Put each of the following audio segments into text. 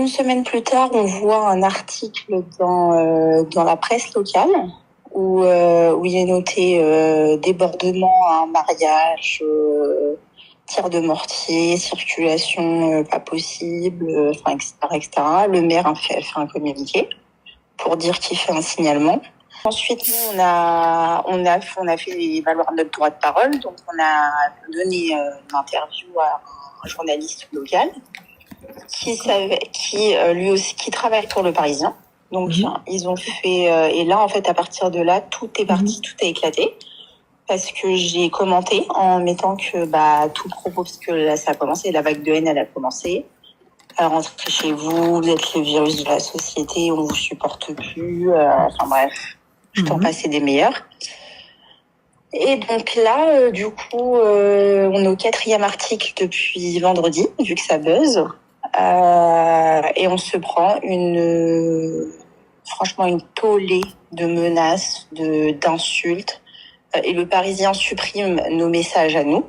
Une semaine plus tard, on voit un article dans la presse locale où il est noté débordement à un mariage, tir de mortier, circulation pas possible, enfin, etc., etc. Le maire a fait un communiqué pour dire qu'il fait un signalement. Ensuite, nous, on a fait valoir notre droit de parole, donc on a donné une interview à un journaliste local qui lui aussi qui travaille pour Le Parisien. Donc ils ont fait et là en fait à partir de là tout est parti, tout a éclaté parce que j'ai commenté en mettant que tout propos, parce que là ça a commencé, la vague de haine elle a commencé. Rentrez chez vous, vous êtes le virus de la société, on vous supporte plus, enfin bref, je t'en passe des meilleurs. Et donc là, du coup, on est au 4e article depuis vendredi, vu que ça buzz. Et on se prend franchement une tollée de menaces, d'insultes. Et Le Parisien supprime nos messages à nous,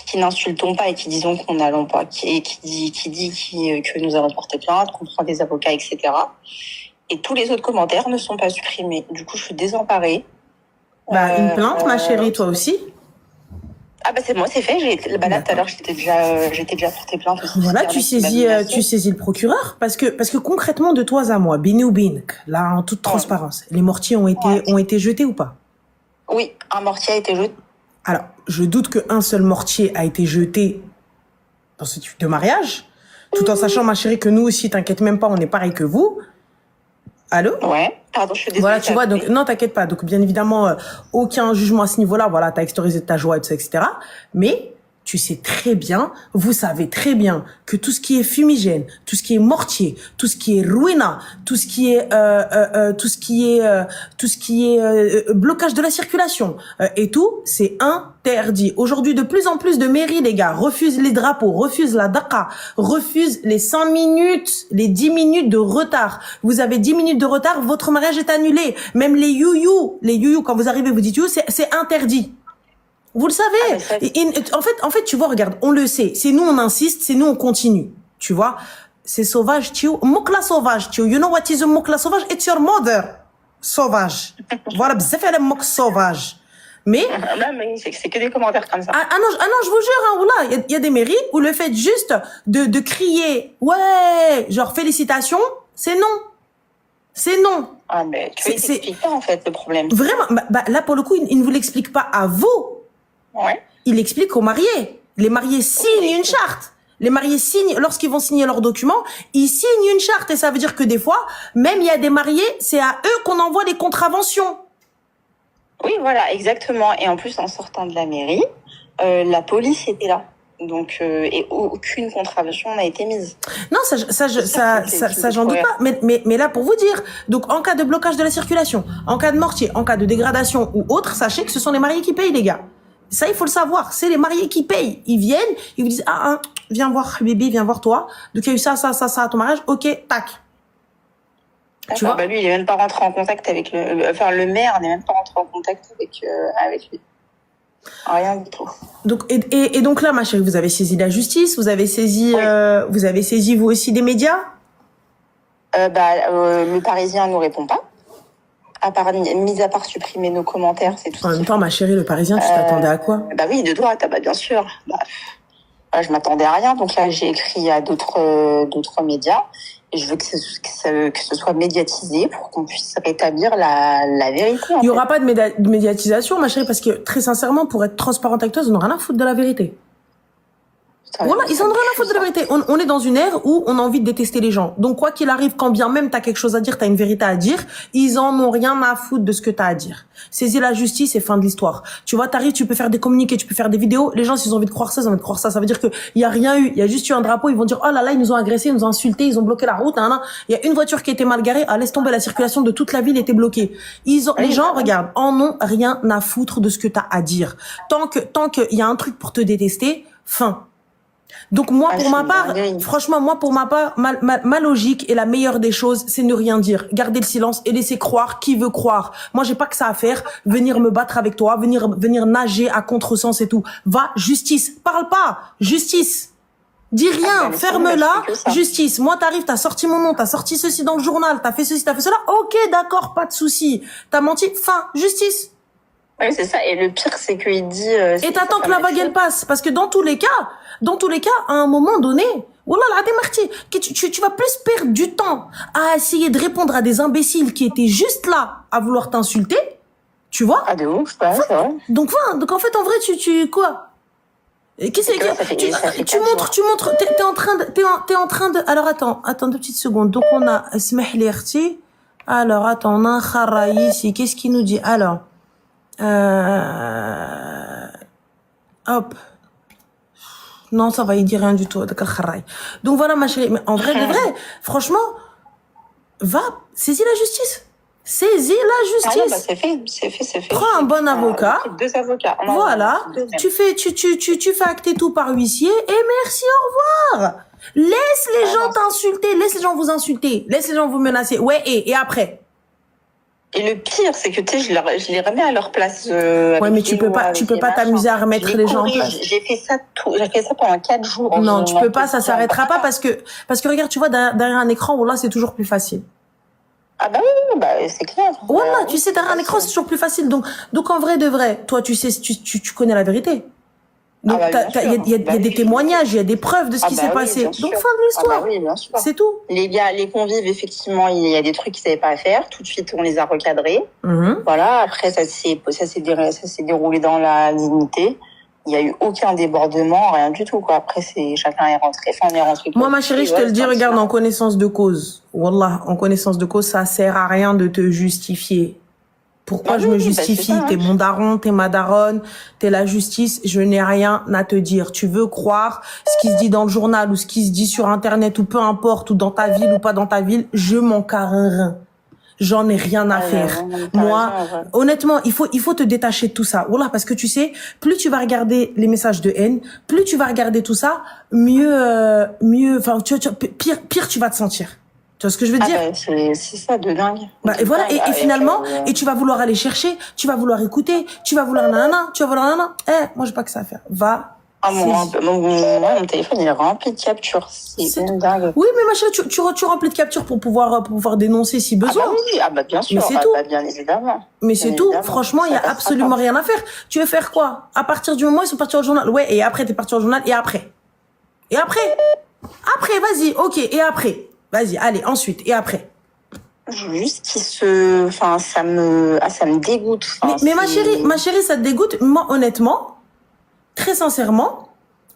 qui n'insultons pas et qui disons qu'on n'allons pas, qui dit que nous allons porter plainte, qu'on prend des avocats, etc. Et tous les autres commentaires ne sont pas supprimés. Du coup, je suis désemparée. Une plainte, ma chérie, toi aussi. Ah c'est moi, c'est fait. Là tout à l'heure, j'étais déjà porté plainte. Voilà, tu saisis le procureur parce que concrètement de toi à moi, Bini ou Bin, là en toute transparence, les mortiers ont été jetés ou pas? Oui, un mortier a été jeté. Alors, je doute qu'un seul mortier a été jeté dans ce type de mariage, tout en sachant, ma chérie, que nous aussi, t'inquiète même pas, on est pareil que vous. Allô? Ouais, pardon, je suis désolée. Voilà, tu vois, donc, non, t'inquiète pas. Donc, bien évidemment, aucun jugement à ce niveau-là. Voilà, t'as extériorisé ta joie, etc. Mais, tu sais très bien, vous savez très bien que tout ce qui est fumigène, tout ce qui est mortier, tout ce qui est ruina, tout ce qui est blocage de la circulation et tout, c'est interdit. Aujourd'hui, de plus en plus de mairies, les gars, refusent les drapeaux, refusent la daqa, refusent les 5 minutes, les 10 minutes de retard. Vous avez 10 minutes de retard, votre mariage est annulé. Même les youyou, quand vous arrivez, vous dites you, c'est interdit. Vous le savez. En fait, tu vois, regarde, on le sait. C'est nous, on insiste, c'est nous, on continue. Tu vois, c'est sauvage, tu Moukla sauvage, tu You know what is a moukla sauvage? It's your mother. Sauvage. Voilà, bzef elle mouk sauvage. Mais c'est que des commentaires comme ça. Ah non, je vous jure, oula, il y a des mairies où le fait juste de crier, ouais, genre félicitations, c'est non. C'est non. Ah, mais tu t'expliques pas, en fait, le problème. Vraiment, là, pour le coup, il ne vous l'explique pas à vous. Ouais. Il explique aux mariés. Les mariés signent une charte. Les mariés signent, lorsqu'ils vont signer leurs documents, ils signent une charte. Et ça veut dire que des fois, même il y a des mariés, c'est à eux qu'on envoie les contraventions. Oui, voilà, exactement. Et en plus, en sortant de la mairie, la police était là. Donc, et aucune contravention n'a été mise. Non, ça j'en doute pas. Mais là, pour vous dire, donc, en cas de blocage de la circulation, en cas de mortier, en cas de dégradation ou autre, sachez que ce sont les mariés qui payent, les gars. Ça, il faut le savoir. C'est les mariés qui payent. Ils viennent, ils vous disent, viens voir bébé, viens voir toi. Donc, il y a eu ça à ton mariage. Ok, tac. Tu vois? Lui, il est même pas rentré en contact avec le maire n'est même pas rentré en contact avec lui. Rien du tout. Donc, et donc là, ma chérie, vous avez saisi la justice, vous avez saisi vous aussi des médias? Le Parisien nous répond pas. Mis à part supprimer nos commentaires, c'est tout. En même temps, ma chérie, le Parisien, tu t'attendais à quoi? Oui, de droite, bien sûr. Je m'attendais à rien. Donc là, j'ai écrit à d'autres médias. Et je veux que ce soit médiatisé pour qu'on puisse rétablir la vérité. Il y aura pas de médiatisation, ma chérie, parce que très sincèrement, pour être transparente avec toi, ils n'ont rien à foutre de la vérité. Voilà, ils en ont rien à foutre de la vérité. On est dans une ère où on a envie de détester les gens. Donc, quoi qu'il arrive, quand bien même t'as quelque chose à dire, t'as une vérité à dire, ils en ont rien à foutre de ce que t'as à dire. Saisis la justice et fin de l'histoire. Tu vois, t'arrives, tu peux faire des communiqués, tu peux faire des vidéos. Les gens, s'ils ont envie de croire ça, ils ont envie de croire ça. Ça veut dire que il y a rien eu. Il y a juste eu un drapeau. Ils vont dire, oh là là, ils nous ont agressés, ils nous ont insultés, ils ont bloqué la route. Il y a une voiture qui était mal garée. Laisse tomber, la circulation de toute la ville était bloquée. Les gens, regarde, en ont rien à foutre de ce que t'as à dire. Tant que il y a un truc pour te détester, fin. Donc moi, pour ma part, franchement, ma logique et la meilleure des choses, c'est ne rien dire, garder le silence et laisser croire qui veut croire. Moi, j'ai pas que ça à faire, venir me battre avec toi, venir nager à contresens et tout. Va, justice, parle pas, justice. Dis rien, mais ferme-la, c'est que ça. justice. Moi, t'arrives, t'as sorti mon nom, t'as sorti ceci dans le journal, t'as fait ceci, t'as fait cela. Ok, d'accord, pas de souci. T'as menti, fin, justice. Oui, c'est ça. Et le pire, c'est qu'il dit... Et t'attends que la vague, elle passe. Parce que dans tous les cas, à un moment donné, wallah, tu vas plus perdre du temps à essayer de répondre à des imbéciles qui étaient juste là à vouloir t'insulter. Tu vois? Ah, de ouf, ouais, c'est vrai. Donc en fait, en vrai, quoi? Qu'est-ce que tu montres, t'es en train de, alors attends 2 petites secondes. Donc on a, اسمح لي اختي. Alors attends, on a un kharaï ici. Qu'est-ce qu'il nous dit? Alors, hop. Non, ça va, il dit rien du tout. D'accord, kharaï. Donc voilà, ma chérie. Mais en vrai, de vrai, franchement, va, saisis la justice. Saisis la Ah non, bah, justice. c'est fait. Prends un bon avocat. 2 avocats. Voilà, tu fais acter tout par huissier et merci, au revoir. Laisse les gens t'insulter, laisse les gens vous insulter, laisse les gens vous menacer. Ouais, et après. Et le pire, c'est que tu sais, je les remets à leur place. Ouais, mais tu peux pas t'amuser à remettre les gens en place. J'ai fait ça pendant 4 jours. Non, tu peux pas, ça s'arrêtera pas parce que regarde, tu vois, derrière un écran, là, c'est toujours plus facile. Ah bah oui, bah, c'est clair. Voilà, tu sais, derrière un écran, c'est toujours plus facile. Donc en vrai de vrai, toi, tu sais, tu connais la vérité. Donc, il y a des témoignages, il y a des preuves de ce qui s'est passé. Donc, fin de l'histoire. Oui, bien sûr. C'est tout. Les gars, les convives, effectivement, il y a des trucs qu'ils savaient pas faire. Tout de suite, on les a recadrés. Voilà. Après, ça s'est déroulé dans la dignité. Il y a eu aucun débordement, rien du tout, quoi. Après, chacun est rentré. Enfin, on est rentré. Moi, ma chérie, je te le dis, regarde, en connaissance de cause. Wallah, en connaissance de cause, ça sert à rien de te justifier. Pourquoi je me justifie? T'es mon daron, t'es ma daronne, t'es la justice, je n'ai rien à te dire. Tu veux croire ce qui se dit dans le journal ou ce qui se dit sur Internet ou peu importe, ou dans ta ville ou pas dans ta ville, je m'en carre un rein. J'en ai rien à faire. Moi, honnêtement, il faut te détacher de tout ça. Voilà, parce que tu sais, plus tu vas regarder les messages de haine, plus tu vas regarder tout ça, enfin, pire tu vas te sentir. Tu vois ce que je veux dire? C'est ça de dingue. Bah, et voilà, et finalement, et tu vas vouloir aller chercher, tu vas vouloir écouter, tu vas vouloir nanana. Moi, j'ai pas que ça à faire. Va. Mon téléphone, il est rempli de captures. C'est dingue. Oui, mais ma chérie, tu remplis de captures pour pouvoir dénoncer si besoin. Bien sûr. Mais c'est tout. Bien évidemment. Mais c'est tout. Franchement, il y a absolument rien à faire. Tu veux faire quoi? À partir du moment où ils sont partis au journal. Ouais, et après, t'es parti au journal, et après? Après, vas-y, ok, et après? Vas-y, allez, ensuite, et après? Juste ça me dégoûte. Mais ma chérie, ça te dégoûte? Moi, honnêtement, très sincèrement,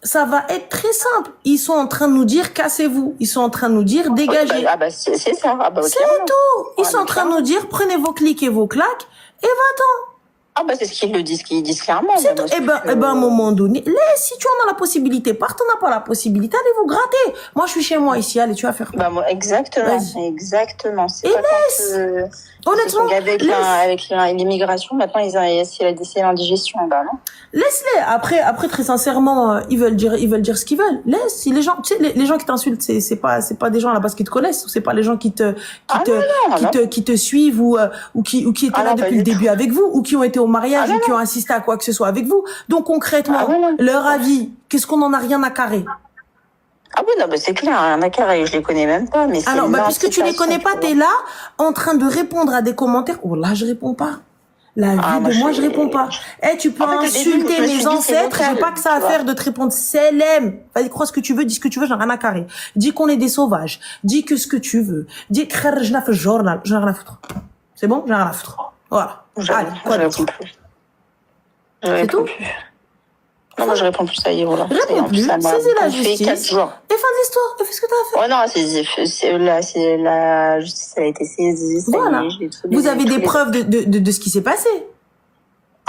ça va être très simple. Ils sont en train de nous dire cassez-vous. Ils sont en train de nous dire dégagez. C'est ça. C'est tout. Ils sont en train de nous dire prenez vos clics et vos claques et va-t'en. C'est ce qu'ils disent clairement. C'est tout. À un moment donné, si tu en as la possibilité, part, t'en as pas la possibilité, allez vous gratter. Moi, je suis chez moi ici, allez, tu vas faire quoi? Exactement. C'est pas laisse. Honnêtement, avec l'immigration, maintenant, il a l'indigestion, non? Laisse-les. Après, très sincèrement, ils veulent dire ce qu'ils veulent. Laisse. Si les gens, tu sais, les gens qui t'insultent, c'est pas des gens à la base qui te connaissent, ou c'est pas les gens qui te suivent ou qui étaient là depuis le début avec vous, ou qui ont été au mariage, ou qui ont assisté à quoi que ce soit avec vous. Donc, concrètement, leur avis, qu'est-ce qu'on en a rien à carrer? C'est clair, rien à carrer, je les connais même pas, mais alors, puisque tu les connais pas, t'es là, en train de répondre à des commentaires. Oh là, je réponds pas. La vie de moi, je réponds pas. Tu peux insulter mes ancêtres, j'ai pas que ça à faire de te répondre. Célèbre. Vas-y, crois ce que tu veux, dis ce que tu veux, j'en ai rien à carrer. Dis qu'on est des sauvages. Dis que ce que tu veux. Dis que je n'ai fait journal, j'en ai rien à foutre. C'est bon? J'en ai rien à foutre. Voilà. Allez, quoi d'autre? C'est tout? Non, moi je réponds plus, ça y est, voilà. Réponds plus, saisis la justice. Et fin de l'histoire, et fais ce que t'as à faire. La justice, elle a été saisie. Voilà. Vous avez des preuves de ce qui s'est passé?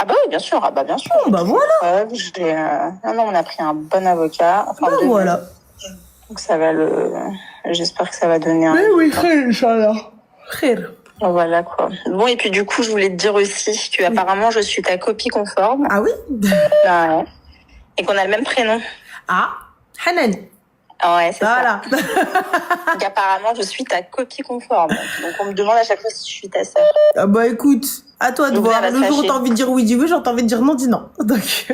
Oui, bien sûr. Voilà. On a pris un bon avocat. Voilà. Donc ça va j'espère que ça va donner un... Mais oui, Inch'Allah. Voilà, quoi. Bon, et puis du coup, je voulais te dire aussi que apparemment, je suis ta copie conforme. Ah oui? Ouais. Et qu'on a le même prénom. Ah, Hanan. Ouais, c'est ça. Donc apparemment, je suis ta copie conforme. Donc on me demande à chaque fois si je suis ta sœur. Écoute, à toi de voir. Le jour où t'as envie de dire oui, dis oui, j'ai envie de dire non, dis non. Donc...